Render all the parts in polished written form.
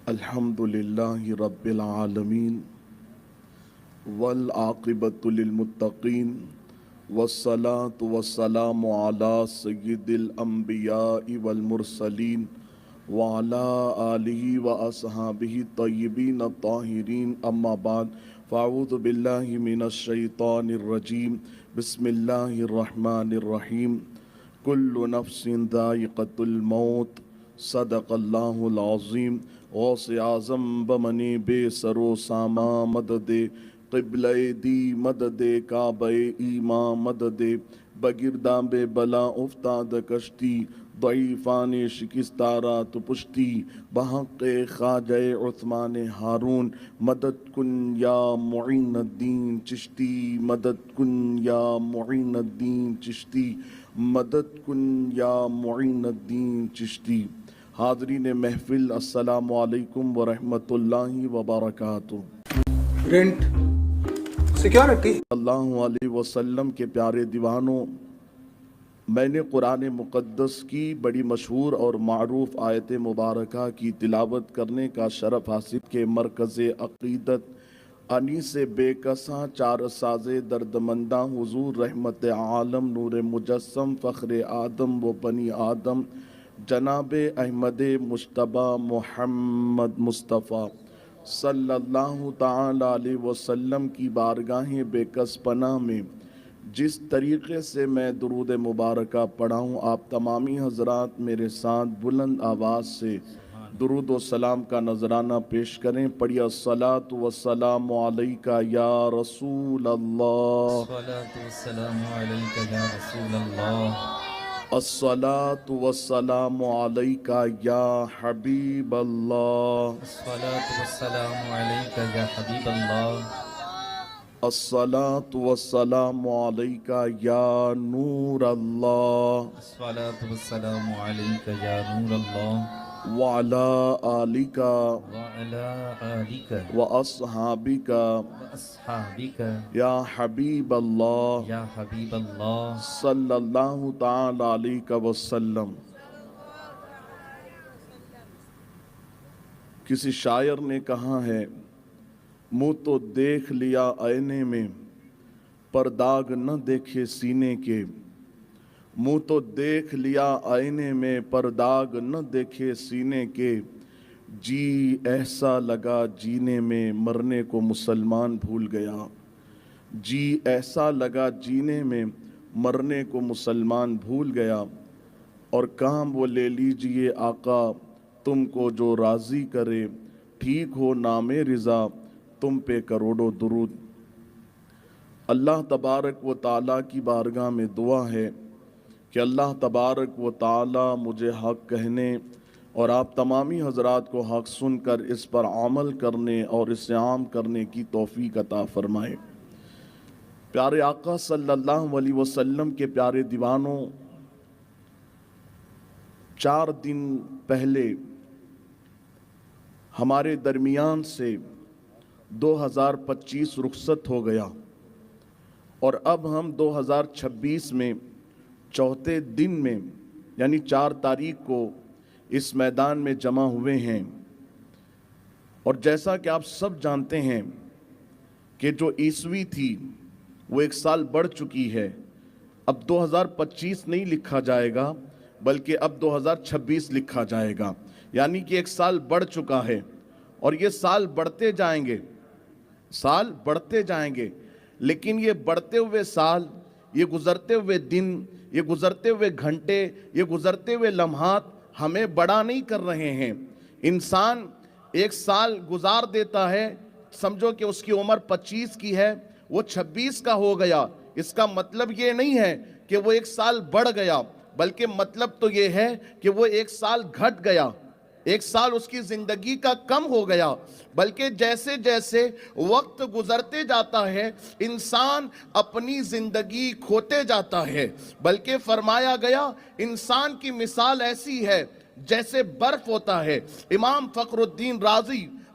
الحمدللہ رب العالمین والعاقبۃ للمتقین والصلاة والسلام علی سید الانبیاء والمرسلین وعلی آلہ واصحابہ طیبین الطاہرین اما بعد فاعوذ باللہ من الشیطان الرجیم بسم اللہ الرحمن الرحیم کل نفس ذائقۃ الموت صدق اللہ العظیم غوث اعظم بمنی بے سرو ساما مدد قبلہ دی مدد کعبہ ایمان مدد بگرداں بے بلا افتاد کشتی ضعیفان شکستارا تو پشتی بحق خواجہ عثمان ہارون مدد کن یا معین الدین چشتی مدد کن یا معین الدین چشتی مدد کن یا معین الدین چشتی۔ حاضرین محفل السلام علیکم ورحمۃ اللہ وبرکاتہ۔ پرنٹ سیکیورٹی اللہ علیہ وسلم کے پیارے دیوانوں، میں نے قرآن مقدس کی بڑی مشہور اور معروف آیت مبارکہ کی تلاوت کرنے کا شرف حاصل کہ مرکز عقیدت انیس بے کساں چار ساز دردمنداں حضور رحمت عالم نور مجسم فخر آدم و بنی آدم جناب احمد مجتبی محمد مصطفیٰ صلی اللہ تعالی علیہ وسلم کی بارگاہ بے کس پناہ میں جس طریقے سے میں درود مبارکہ پڑھا ہوں، آپ تمامی حضرات میرے ساتھ بلند آواز سے درود و سلام کا نذرانہ پیش کریں۔ پڑھیے الصلاۃ والسلام علیکہ یا رسول اللہ، الصلاۃ والسلام علیکہ یا رسول اللہ، الصلاۃ والسلام علیکہ یا حبیب اللہ، الصلاۃ والسلام علیکہ یا حبیب اللہ، الصلاۃ والسلام علیکہ یا نور اللہ، الصلاۃ والسلام علیکہ یا نور اللہ، وعلی آلک وعلی آلک واصحابک واصحابک یا حبیب اللہ یا حبیب اللہ صلی اللہ تعالی علیہ وسلم۔ کسی شاعر نے کہا ہے، منہ تو دیکھ لیا آئینے میں پر داغ نہ دیکھے سینے کے، منہ تو دیکھ لیا آئینے میں پر داغ نہ دیکھے سینے کے، جی ایسا لگا جینے میں مرنے کو مسلمان بھول گیا، جی ایسا لگا جینے میں مرنے کو مسلمان بھول گیا، اور کام وہ لے لیجئے آقا تم کو جو راضی کرے، ٹھیک ہو نام رضا تم پہ کروڑوں درود۔ اللہ تبارک و تعالیٰ کی بارگاہ میں دعا ہے کہ اللہ تبارک و تعالیٰ مجھے حق کہنے اور آپ تمامی حضرات کو حق سن کر اس پر عمل کرنے اور اسے عام کرنے کی توفیق عطا فرمائے۔ پیارے آقا صلی اللہ علیہ وسلم کے پیارے دیوانوں، 4 دن پہلے ہمارے درمیان سے 2025 رخصت ہو گیا، اور اب ہم 2026 میں چوتھے دن میں یعنی 4 تاریخ کو اس میدان میں جمع ہوئے ہیں۔ اور جیسا کہ آپ سب جانتے ہیں کہ جو عیسوی تھی وہ 1 سال بڑھ چکی ہے، اب 2025 نہیں لکھا جائے گا بلکہ اب 2026 لکھا جائے گا، یعنی کہ 1 سال بڑھ چکا ہے، اور یہ سال بڑھتے جائیں گے، سال بڑھتے جائیں گے، لیکن یہ بڑھتے ہوئے سال، یہ گزرتے ہوئے دن، یہ گزرتے ہوئے گھنٹے، یہ گزرتے ہوئے لمحات ہمیں بڑا نہیں کر رہے ہیں۔ انسان 1 سال گزار دیتا ہے، سمجھو کہ اس کی عمر 25 کی ہے، وہ 26 کا ہو گیا، اس کا مطلب یہ نہیں ہے کہ وہ 1 سال بڑھ گیا، بلکہ مطلب تو یہ ہے کہ وہ 1 سال گھٹ گیا، 1 سال اس کی زندگی کا کم ہو گیا۔ بلکہ جیسے جیسے وقت گزرتے جاتا ہے انسان اپنی زندگی کھوتے جاتا ہے، بلکہ فرمایا گیا انسان کی مثال ایسی ہے جیسے برف ہوتا ہے۔ امام فخر الدین رازی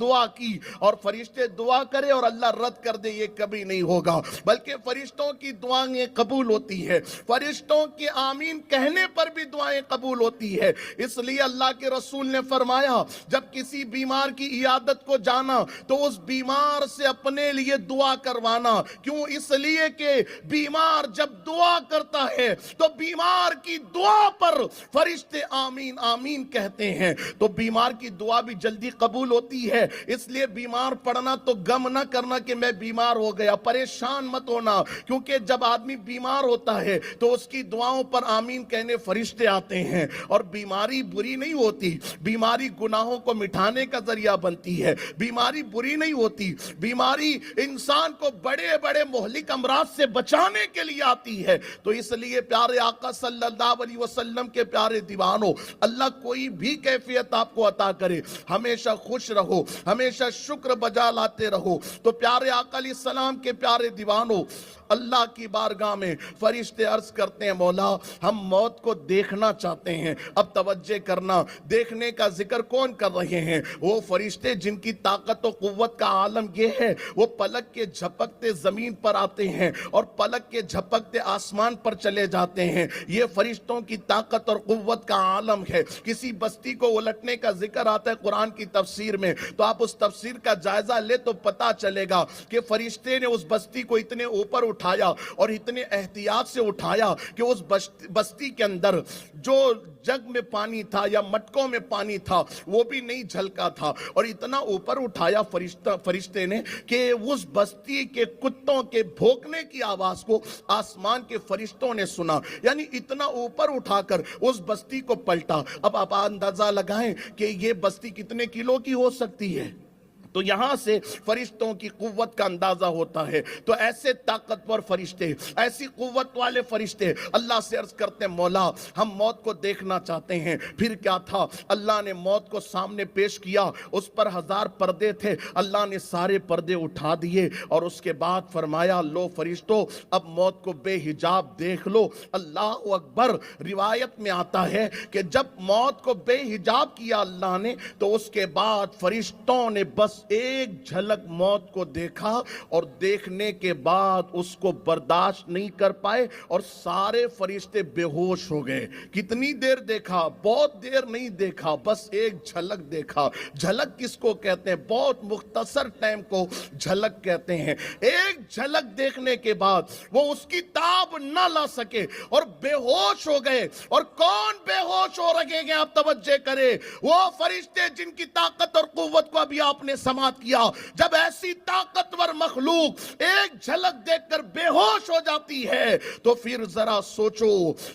دعا کی، اور فرشتے دعا کرے اور اللہ رد کر دے، یہ کبھی نہیں ہوگا، بلکہ فرشتوں کی دعائیں قبول ہوتی ہے، فرشتوں کی آمین کہنے پر بھی دعائیں قبول ہوتی ہے۔ اس لیے اللہ کے رسول نے فرمایا جب کسی بیمار کی عیادت کو جانا تو اس بیمار سے اپنے لیے دعا کروانا، کیوں؟ اس لیے کہ بیمار جب دعا کرتا ہے تو بیمار کی دعا پر فرشتے آمین آمین کہتے ہیں، تو بیمار کی دعا بھی جلدی قبول ہوتی ہے۔ اس لیے بیمار پڑنا تو غم نہ کرنا کہ میں بیمار ہو گیا، پریشان مت ہونا، کیونکہ جب آدمی بیمار ہوتا ہے تو اس کی دعاؤں پر آمین کہنے فرشتے آتے ہیں، اور بیماری بری نہیں ہوتی، بیماری گناہوں کو مٹھانے کا ذریعہ بنتی ہے، بیماری بری نہیں ہوتی، بیماری انسان کو بڑے بڑے مہلک امراض سے بچانے کے لیے آتی ہے۔ تو اس لیے پیارے آقا صلی اللہ علیہ وسلم کے پیارے دیوانوں، اللہ کوئی بھی کیفیت آپ کو عطا کرے، ہمیشہ خوش رہو، ہمیشہ شکر بجا لاتے رہو۔ تو پیارے آقا علیہ السلام کے پیارے دیوانوں، اللہ کی بارگاہ میں فرشتے عرض کرتے ہیں مولا ہم موت کو دیکھنا چاہتے ہیں۔ اب توجہ کرنا، دیکھنے کا ذکر کون کر رہے ہیں؟ وہ فرشتے جن کی طاقت و قوت کا عالم یہ ہے، وہ پلک کے جھپکتے زمین پر آتے ہیں اور پلک کے جھپکتے آسمان پر چلے جاتے ہیں۔ یہ فرشتوں کی طاقت اور قوت کا عالم ہے۔ کسی بستی کو الٹنے کا ذکر آتا ہے قرآن کی تفسیر میں، تو آپ اس تفسیر کا جائزہ لے تو پتا چلے گا کہ فرشتے نے اس بستی کو اتنے اوپر اٹھایا اور اتنے احتیاط سے اٹھایا کہ اس بستی کے اندر جو جگ میں پانی تھا یا مٹکوں میں پانی تھا وہ بھی نہیں جھلکا تھا، اور اتنا اوپر اٹھایا فرشتے نے کہ اس بستی کے کتوں کے بھونکنے کی آواز کو آسمان کے فرشتوں نے سنا، یعنی اتنا اوپر اٹھا کر اس بستی کو پلٹا۔ اب آپ اندازہ لگائیں کہ یہ بستی کتنے کلو کی ہو سکتی ہے، تو یہاں سے فرشتوں کی قوت کا اندازہ ہوتا ہے۔ تو ایسے طاقتور فرشتے، ایسی قوت والے فرشتے اللہ سے عرض کرتے ہیں مولا ہم موت کو دیکھنا چاہتے ہیں۔ پھر کیا تھا؟ اللہ نے موت کو سامنے پیش کیا، اس پر 1000 پردے تھے، اللہ نے سارے پردے اٹھا دیے اور اس کے بعد فرمایا لو فرشتوں اب موت کو بے حجاب دیکھ لو۔ اللہ اکبر۔ روایت میں آتا ہے کہ جب موت کو بے حجاب کیا اللہ نے تو اس کے بعد فرشتوں نے بس ایک جھلک موت کو دیکھا، اور دیکھنے کے بعد اس کو برداشت نہیں کر پائے اور سارے فرشتے بے ہوش ہو گئے۔ کتنی دیر دیکھا؟ بہت دیر نہیں دیکھا، بس ایک جھلک دیکھا۔ جھلک کس کو کہتے ہیں؟ بہت مختصر ٹائم کو جھلک کہتے ہیں۔ ایک جھلک دیکھنے کے بعد وہ اس کی تاب نہ لا سکے اور بے ہوش ہو گئے۔ اور کون بے ہوش ہو رہے ہیں؟ آپ توجہ کریں، وہ فرشتے جن کی طاقت اور قوت کو ابھی آپ نے سماعت کیا۔ جب ایسی طاقتور مخلوق ایک جھلک دیکھ کر بے ہوش ہو جاتی ہے تو پھر ذرا سوچو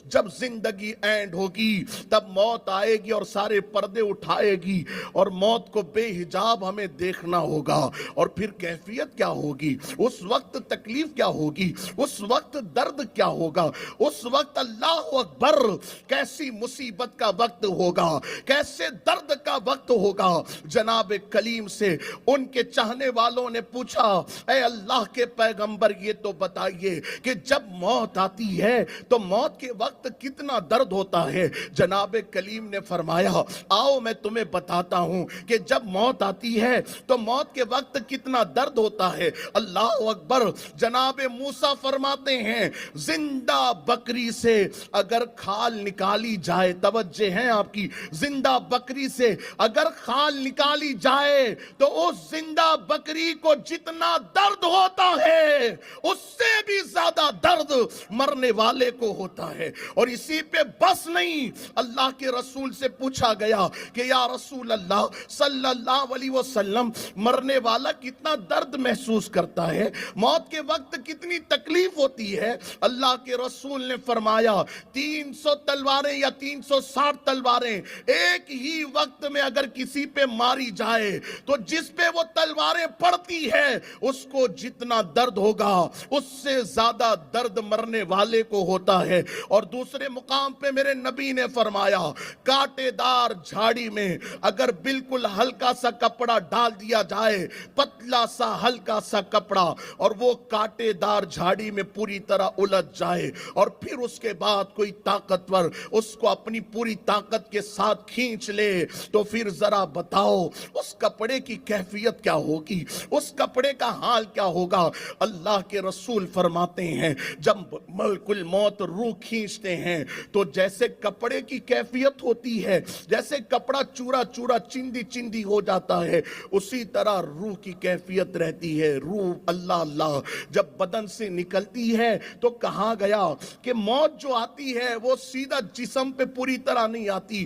جب زندگی اینڈ ہوگی تب موت آئے گی اور سارے پردے اٹھائے گی اور موت کو بے حجاب ہمیں دیکھنا ہوگا، اور پھر کیفیت کیا ہوگی، اس وقت تکلیف کیا ہوگی، اس وقت درد کیا ہوگا، اس وقت اللہ اکبر کیسی مصیبت کا وقت ہوگا، کیسے درد کا وقت ہوگا۔ جناب کلیم سے ان کے چاہنے والوں نے پوچھا اے اللہ کے پیغمبر یہ تو بتائیے کہ جب موت آتی ہے تو موت کے وقت کتنا درد ہوتا ہے؟ جناب کلیم نے فرمایا آؤ میں تمہیں بتاتا ہوں کہ جب موت آتی ہے تو موت کے وقت کتنا درد ہوتا ہے۔ اللہ اکبر۔ جناب موسیٰ فرماتے ہیں زندہ بکری سے اگر کھال نکالی جائے، توجہ ہیں آپ کی، زندہ بکری سے اگر کھال نکالی جائے تو اس زندہ بکری کو جتنا درد ہوتا ہے اس سے بھی زیادہ درد مرنے والے کو ہوتا ہے۔ اور اسی پہ بس نہیں، اللہ کے رسول سے پوچھا گیا کہ یا رسول اللہ صلی اللہ علیہ وسلم مرنے والا کتنا درد محسوس کرتا ہے، موت کے وقت کتنی تکلیف ہوتی ہے؟ اللہ کے رسول نے فرمایا 300 تلواریں یا 360 تلواریں ایک ہی وقت میں اگر کسی پہ ماری جائے تو جس پہ وہ تلواریں پڑتی ہے اس کو جتنا درد ہوگا اس سے سے زیادہ درد مرنے والے کو ہوتا ہے۔ اور دوسرے مقام پہ میرے نبی نے فرمایا کانٹے دار جھاڑی میں اگر بالکل ہلکا سا کپڑا ڈال دیا جائے، پتلا سا ہلکا سا کپڑا، اور وہ کانٹے دار جھاڑی میں پوری طرح الجھ جائے، اور پھر اس کے بعد کوئی طاقتور اس کو اپنی پوری طاقت کے ساتھ کھینچ لے، تو پھر ذرا بتاؤ اس کپڑے کی کیفیت کیا ہوگی، اس کپڑے کا حال کیا ہوگا۔ اللہ کے رسول فرماتے ہیں جب ملک الموت روح کھینچتے ہیں تو جیسے کپڑے کی کیفیت ہوتی ہے، جیسے کپڑا چورا چورا چندی چندی ہو جاتا ہے، اسی طرح روح کی کیفیت رہتی ہے۔ روح اللہ جب بدن سے نکلتی ہے تو کہا گیا کہ موت جو آتی ہے وہ سیدھا جسم پہ پوری طرح نہیں آتی،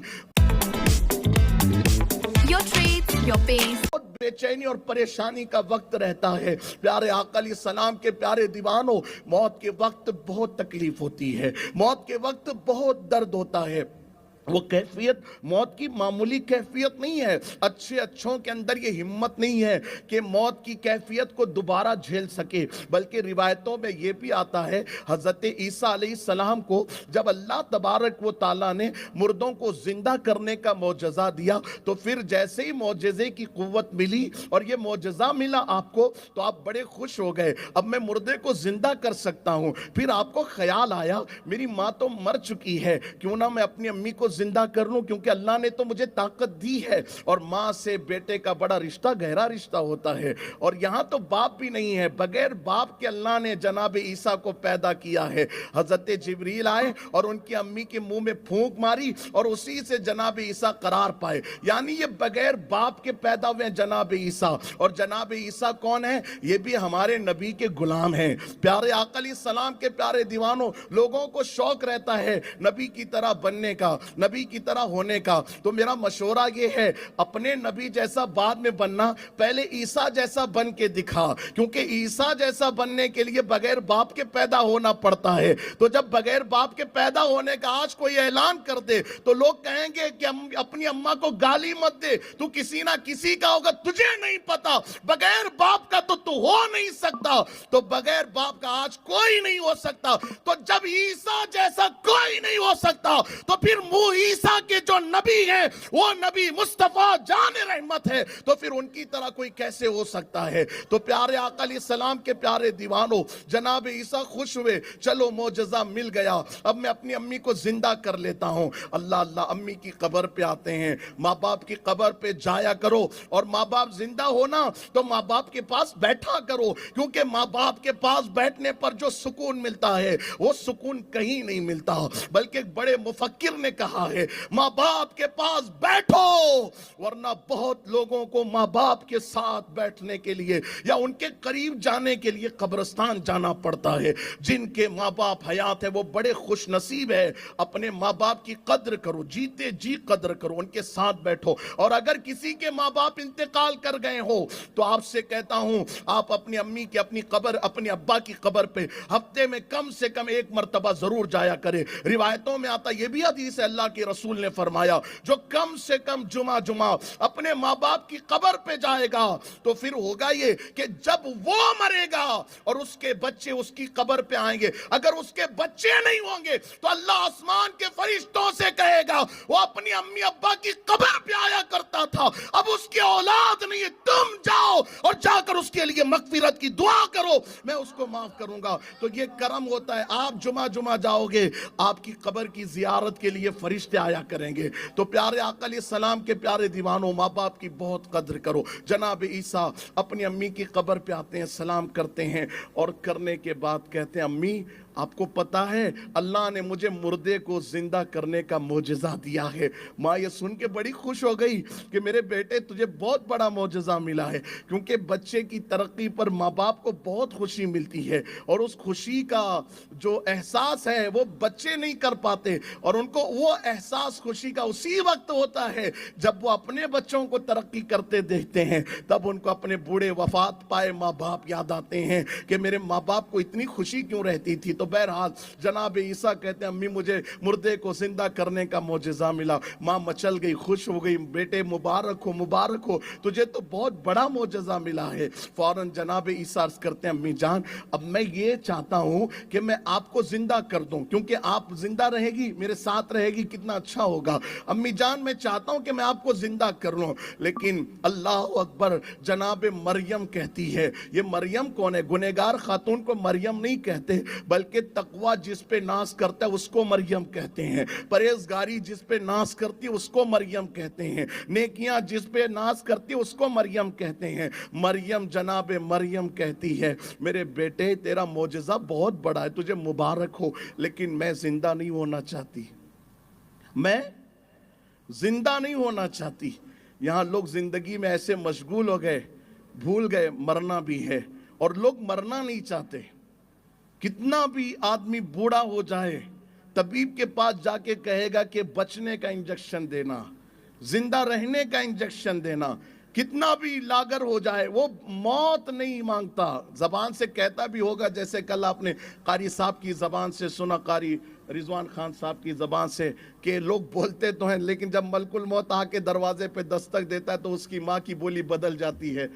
Your treats, your pace. بہت بے چینی اور پریشانی کا وقت رہتا ہے۔ پیارے آقا علیہ السلام کے پیارے دیوانوں، موت کے وقت بہت تکلیف ہوتی ہے، موت کے وقت بہت درد ہوتا ہے۔ وہ کیفیت موت کی معمولی کیفیت نہیں ہے۔ اچھوں کے اندر یہ ہمت نہیں ہے کہ موت کی کیفیت کو دوبارہ جھیل سکے، بلکہ روایتوں میں یہ بھی آتا ہے حضرت عیسیٰ علیہ السلام کو جب اللہ تبارک و تعالیٰ نے مردوں کو زندہ کرنے کا معجزہ دیا تو پھر جیسے ہی معجزے کی قوت ملی اور یہ معجزہ ملا آپ کو تو آپ بڑے خوش ہو گئے، اب میں مردے کو زندہ کر سکتا ہوں۔ پھر آپ کو خیال آیا میری ماں تو مر چکی ہے، کیوں نہ میں اپنی امی کو زندہ کر لوں، کیونکہ اللہ نے تو مجھے طاقت دی ہے۔ اور ماں سے بیٹے کا بڑا رشتہ گہرا رشتہ ہوتا ہے، اور یہاں تو باپ بھی نہیں ہے، بغیر باپ کے اللہ نے جناب عیسیٰ کو پیدا کیا ہے۔ حضرت جبریل آئے اور ان کی امی کے منہ میں پھونک ماری اور اسی سے جناب عیسیٰ قرار پائے، یعنی یہ بغیر باپ کے پیدا ہوئے جناب عیسیٰ۔ اور جناب عیسیٰ کون ہے؟ یہ بھی ہمارے نبی کے غلام ہیں۔ پیارے آقا علیہ السلام کے پیارے دیوانوں، لوگوں کو شوق رہتا ہے نبی کی طرح بننے کا، نبی کی طرح ہونے کا، تو میرا مشورہ یہ ہے اپنے نبی جیسا بعد میں بننا، پہلے عیسیٰ جیسا بن کے دکھا، کیونکہ عیسیٰ جیسا بننے کے لیے بغیر باپ کے پیدا ہونا پڑتا ہے۔ تو جب بغیر باپ کے پیدا ہونے کا آج کوئی اعلان کر دے تو لوگ کہیں گے کہ اپنی اماں کو گالی مت دے، تو کسی نہ کسی کا ہوگا، تجھے نہیں پتا بغیر باپ کا تو ہو نہیں سکتا، تو بغیر باپ کا آج کوئی نہیں ہو سکتا۔ تو جب عیسیٰ جیسا کوئی نہیں ہو سکتا تو پھر عیسیٰ کے جو نبی ہیں وہ نبی مصطفیٰ جان رحمت ہے، تو پھر ان کی طرح کوئی کیسے ہو سکتا ہے۔ تو پیارے آقا علیہ السلام کے پیارے دیوانوں، جناب عیسیٰ خوش ہوئے، چلو معجزہ مل گیا، اب میں اپنی امی کو زندہ کر لیتا ہوں۔ اللہ امی کی قبر پہ آتے ہیں، ماں باپ کی قبر پہ جایا کرو، اور ماں باپ زندہ ہونا تو ماں باپ کے پاس بیٹھا کرو، کیونکہ ماں باپ کے پاس بیٹھنے پر جو سکون ملتا ہے وہ سکون کہیں نہیں ملتا۔ بلکہ ایک بڑے مفکر نے کہا ہے ماں باپ کے پاس بیٹھو، ورنہ بہت لوگوں کو ماں باپ کے ساتھ بیٹھنے کے لیے یا ان کے قریب جانے کے لیے قبرستان جانا پڑتا ہے۔ جن کے ماں باپ حیات ہے وہ بڑے خوش نصیب ہے۔ اپنے ماں باپ کی قدر کرو، جیتے جی قدر کرو، ان کے ساتھ بیٹھو۔ اور اگر کسی کے ماں باپ انتقال کر گئے ہو تو آپ سے کہتا ہوں آپ اپنی امی کی اپنی قبر، اپنے ابا کی قبر پہ ہفتے میں کم سے کم ایک مرتبہ ضرور جایا کرے۔ روایتوں میں آتا، یہ بھی حدیث ہے، اللہ کے رسول نے فرمایا جو کم سے کم جمعہ اپنے ماں باپ کی قبر پہ جائے گا تو پھر ہوگا یہ کہ جب وہ مرے گا اور اس کے بچے اس کی قبر پہ آئیں گے، اگر اس کے بچے نہیں ہوں گے تو اللہ آسمان کے فرشتوں سے کہے گا وہ اپنی امی ابا کی قبر پہ آیا کرتا تھا، اب اس کی اولاد نہیں ہے، تم جاؤ اور جا کر اس کے لیے مغفرت کی دعا کرو، میں اس کو معاف کروں گا۔ تو یہ کرم ہوتا ہے، آپ جمعہ جاؤ گے، آپ کی قبر کی زیارت کے لیے فرشتے آیا کریں گے۔ تو پیارے آقا علیہ السلام کے پیارے دیوانوں، ماں باپ کی بہت قدر کرو۔ جناب عیسیٰ اپنی امی کی قبر پہ آتے ہیں، سلام کرتے ہیں، اور کرنے کے بعد کہتے ہیں امی آپ کو پتا ہے اللہ نے مجھے مردے کو زندہ کرنے کا معجزہ دیا ہے۔ ماں یہ سن کے بڑی خوش ہو گئی کہ میرے بیٹے تجھے بہت بڑا معجزہ ملا ہے، کیونکہ بچے کی ترقی پر ماں باپ کو بہت خوشی ملتی ہے، اور اس خوشی کا جو احساس ہے وہ بچے نہیں کر پاتے، اور ان کو وہ احساس خوشی کا اسی وقت ہوتا ہے جب وہ اپنے بچوں کو ترقی کرتے دیکھتے ہیں، تب ان کو اپنے بوڑھے وفات پائے ماں باپ یاد آتے ہیں کہ میرے ماں باپ کو اتنی خوشی کیوں رہتی تھی۔ تو تو بہرحال جناب عیسیٰ کہتے ہیں امی مجھے مردے کو زندہ کرنے کا معجزہ ملا. ماں مچل گئی, خوش ہو گئی, بیٹے مبارک ہو, تجھے تو بہت بڑا معجزہ ملا ہے. فوراً جناب عیسیٰ عرض کرتے ہیں امی جان اب میں یہ چاہتا ہوں کہ میں آپ کو زندہ کر دوں, کیونکہ آپ زندہ رہے گی, میرے ساتھ رہے گی, کتنا اچھا ہوگا. امی جان میں چاہتا ہوں کہ میں آپ کو زندہ کر لوں. لیکن اللہ اکبر, جناب مریم کہتی ہے, یہ مریم کون ہے؟ گنہگار خاتون کو مریم نہیں کہتے, بلکہ تقوی جس پہ ناز کرتا ہے اس کو مریم کہتے ہیں, پرہیزگاری جس پہ ناز کرتی ہے اس کو مریم کہتے ہیں, نیکیاں جس پہ ناز کرتی ہے اس کو مریم کہتے ہیں. مریم جناب مریم کہتی ہے میرے بیٹے تیرا معجزہ بہت بڑا ہے, تجھے مبارک ہو, لیکن میں زندہ نہیں ہونا چاہتی, میں زندہ نہیں ہونا چاہتی. یہاں لوگ زندگی میں ایسے مشغول ہو گئے, بھول گئے مرنا بھی ہے, اور لوگ مرنا نہیں چاہتے. کتنا بھی آدمی بوڑھا ہو جائے طبیب کے پاس جا کے کہے گا کہ بچنے کا انجیکشن دینا, زندہ رہنے کا انجیکشن دینا. کتنا بھی لاگر ہو جائے وہ موت نہیں مانگتا. زبان سے کہتا بھی ہوگا, جیسے کل آپ نے قاری صاحب کی زبان سے سنا, قاری رضوان خان صاحب کی زبان سے, کہ لوگ بولتے تو ہیں لیکن جب ملک الموت آ کے دروازے پہ دستک دیتا ہے تو اس کی ماں کی بولی بدل جاتی ہے.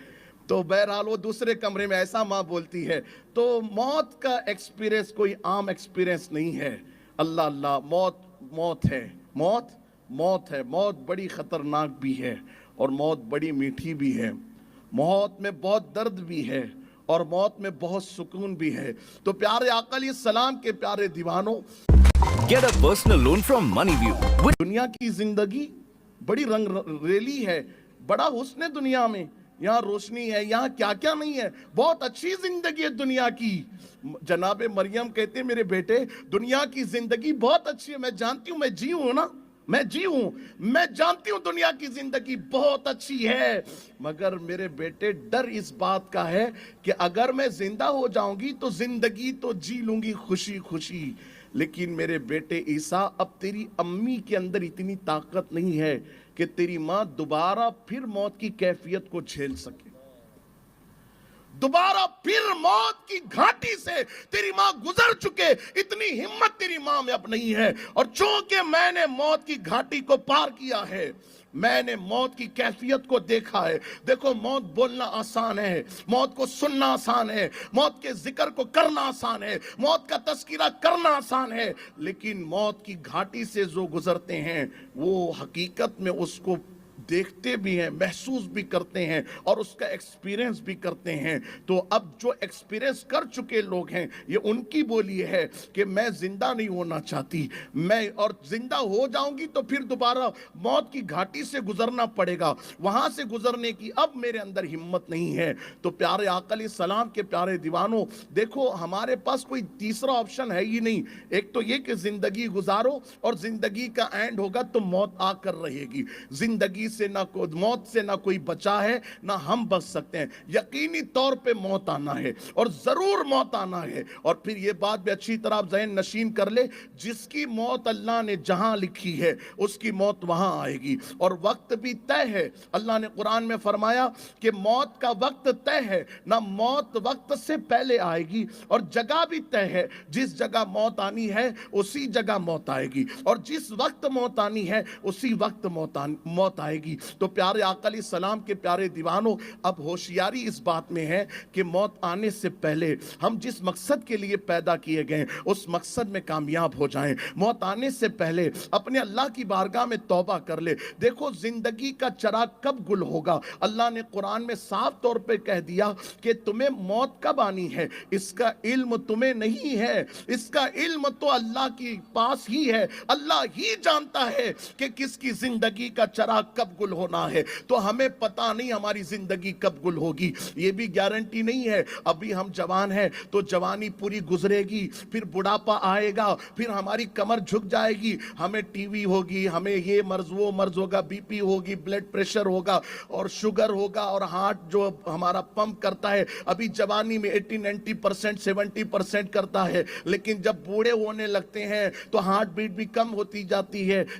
تو بہرحال وہ دوسرے کمرے میں ایسا ماں بولتی ہے. تو موت کا ایکسپیرینس کوئی عام ایکسپیرینس نہیں ہے. اللہ اللہ, موت ہے, موت ہے. موت بڑی خطرناک بھی ہے اور موت بڑی میٹھی بھی ہے. موت میں بہت درد بھی ہے اور موت میں بہت سکون بھی ہے. تو پیارے آقا علیہ السلام کے پیارے دیوانوں, Get a personal loan from Moneyview. دنیا کی زندگی بڑی رنگ ریلی ہے, بڑا حسن ہے دنیا میں. یہاں روشنی ہے, یہاں کیا کیا نہیں ہے, بہت اچھی زندگی ہے دنیا کی. جناب مریم کہتے ہیں میرے بیٹے دنیا کی زندگی بہت اچھی ہے, میں جانتی ہوں, میں جی ہوں نا, میں جانتی ہوں دنیا کی زندگی بہت اچھی ہے, مگر میرے بیٹے ڈر اس بات کا ہے کہ اگر میں زندہ ہو جاؤں گی تو زندگی تو جی لوں گی خوشی خوشی, لیکن میرے بیٹے عیسیٰ اب تیری امی کے اندر اتنی طاقت نہیں ہے کہ تیری ماں دوبارہ پھر موت کی کیفیت کو جھیل سکے, دوبارہ پھر موت کی گھاٹی سے تیری ماں گزر چکے, اتنی ہمت تیری ماں میں اب نہیں ہے. اور چونکہ میں نے موت کی گھاٹی کو پار کیا ہے, میں نے موت کی کیفیت کو دیکھا ہے. دیکھو موت بولنا آسان ہے, موت کو سننا آسان ہے, موت کے ذکر کو کرنا آسان ہے, موت کا تذکرہ کرنا آسان ہے, لیکن موت کی گھاٹی سے جو گزرتے ہیں وہ حقیقت میں اس کو دیکھتے بھی ہیں, محسوس بھی کرتے ہیں اور اس کا ایکسپیرینس بھی کرتے ہیں. تو اب جو ایکسپیرینس کر چکے لوگ ہیں یہ ان کی بولی ہے کہ میں زندہ نہیں ہونا چاہتی, میں اور زندہ ہو جاؤں گی تو پھر دوبارہ موت کی گھاٹی سے گزرنا پڑے گا, وہاں سے گزرنے کی اب میرے اندر ہمت نہیں ہے. تو پیارے آقا علیہ السلام کے پیارے دیوانوں, دیکھو ہمارے پاس کوئی تیسرا آپشن ہے ہی نہیں. ایک تو یہ کہ زندگی گزارو اور زندگی کا اینڈ ہوگا تو موت آ کر رہے گی. زندگی سے نہ موت سے نہ کوئی بچا ہے نہ ہم بچ سکتے ہیں, یقینی طور پہ موت آنا ہے اور ضرور موت آنا ہے. اور پھر یہ بات بھی اچھی طرح ذہن نشین کر لے, جس کی موت اللہ نے جہاں لکھی ہے اس کی موت وہاں آئے گی, اور وقت بھی طے ہے. اللہ نے قرآن میں فرمایا کہ موت کا وقت طے ہے, نہ موت وقت سے پہلے آئے گی, اور جگہ بھی طے ہے, جس جگہ موت آنی ہے اسی جگہ موت آئے گی, اور جس وقت موت آنی ہے اسی وقت موت آئے گی. تو پیارے آقا علیہ السلام کے پیارے دیوانوں, اب ہوشیاری اس بات میں ہے کہ موت آنے سے پہلے ہم جس مقصد کے لیے پیدا کیے گئے اس مقصد میں کامیاب ہو جائیں. موت آنے سے پہلے اپنے اللہ کی بارگاہ میں توبہ کر لے. دیکھو زندگی کا چراغ کب گل ہوگا, اللہ نے قرآن میں صاف طور پہ کہہ دیا کہ تمہیں موت کب آنی ہے اس کا علم تمہیں نہیں ہے, اس کا علم تو اللہ کی پاس ہی ہے. اللہ ہی جانتا ہے کہ کس کی زندگی کا چراغ کب گل ہونا ہے. تو ہمیں پتا نہیں ہماری زندگی کب گل ہوگی, یہ بھی گارنٹی نہیں ہے. ابھی ہم جوان ہیں تو جوانی پوری گزرے گی, پھر بڑھاپا آئے گا, پھر ہماری کمر جھک جائے گی, ہمیں ٹی وی ہوگی, ہمیں یہ مرض وہ مرض ہوگا, بی پی ہوگی, بلڈ پریشر ہوگا اور شوگر ہوگا, اور ہارٹ جو ہمارا پمپ کرتا ہے ابھی جوانی میں 80-90% 70% کرتا ہے, لیکن جب بوڑھے ہونے لگتے ہیں تو ہارٹ بیٹ بھی کم ہوتی جاتی ہے,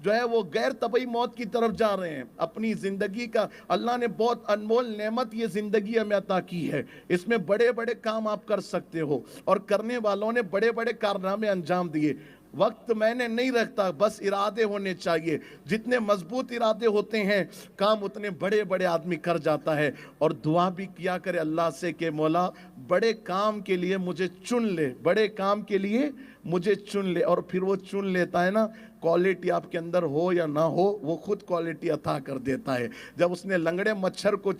جو ہے وہ غیر طبعی موت کی طرف جا رہے ہیں. اپنی زندگی کا اللہ نے بہت انمول نعمت یہ زندگی ہمیں عطا کی ہے. اس میں بڑے بڑے کام آپ کر سکتے ہو اور کرنے والوں نے بڑے بڑے کارنامے انجام دیے. وقت میں نے نہیں رکھتا, بس ارادے ہونے چاہیے. جتنے مضبوط ارادے ہوتے ہیں کام اتنے بڑے بڑے آدمی کر جاتا ہے. اور دعا بھی کیا کرے اللہ سے کہ مولا بڑے کام کے لیے مجھے چن لے, بڑے کام کے لیے مجھے چن لے. اور پھر وہ چن لیتا ہے نا, کوالٹی آپ کے اندر ہو یا نہ ہو وہ خود کوالٹی عطا کر دیتا ہے. جب اس نے لنگڑے مچھر کو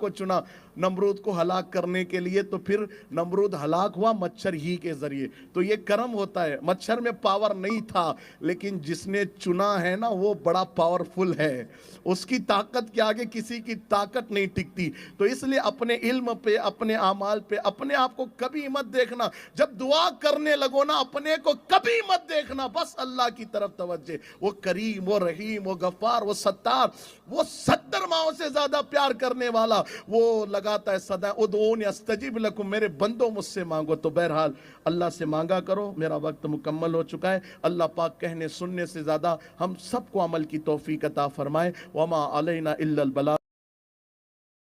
چنا نمرود کو ہلاک کرنے کے لیے, تو پھر نمرود ہلاک ہوا مچھر ہی کے ذریعے. تو یہ کرم ہوتا ہے. مچھر میں پاور نہیں تھا, لیکن جس نے چنا ہے نا وہ بڑا پاورفل ہے. اس کی طاقت کے آگے کسی کی طاقت نہیں ٹکتی. تو اس لیے اپنے علم پہ, اپنے اعمال پہ, اپنے آپ کو کبھی مت دیکھنا. جب دعا کرنے لگو نا اپنے کو کبھی مت دیکھنا, بس اللہ کی طرف توجہ. وہ کریم, وہ رحیم, وہ غفار, وہ ستار, وہ 70 ماہوں سے زیادہ پیار کرنے والا, وہ لگاتا ہے صدا ادعونی استجب لکم, میرے بندوں مجھ سے مانگو. تو بہرحال اللہ سے مانگا کرو. میرا وقت مکمل ہو چکا ہے. اللہ پاک کہنے سننے سے زیادہ ہم سب کو عمل کی توفیق عطا فرمائے. وما علینا الا البلاغ.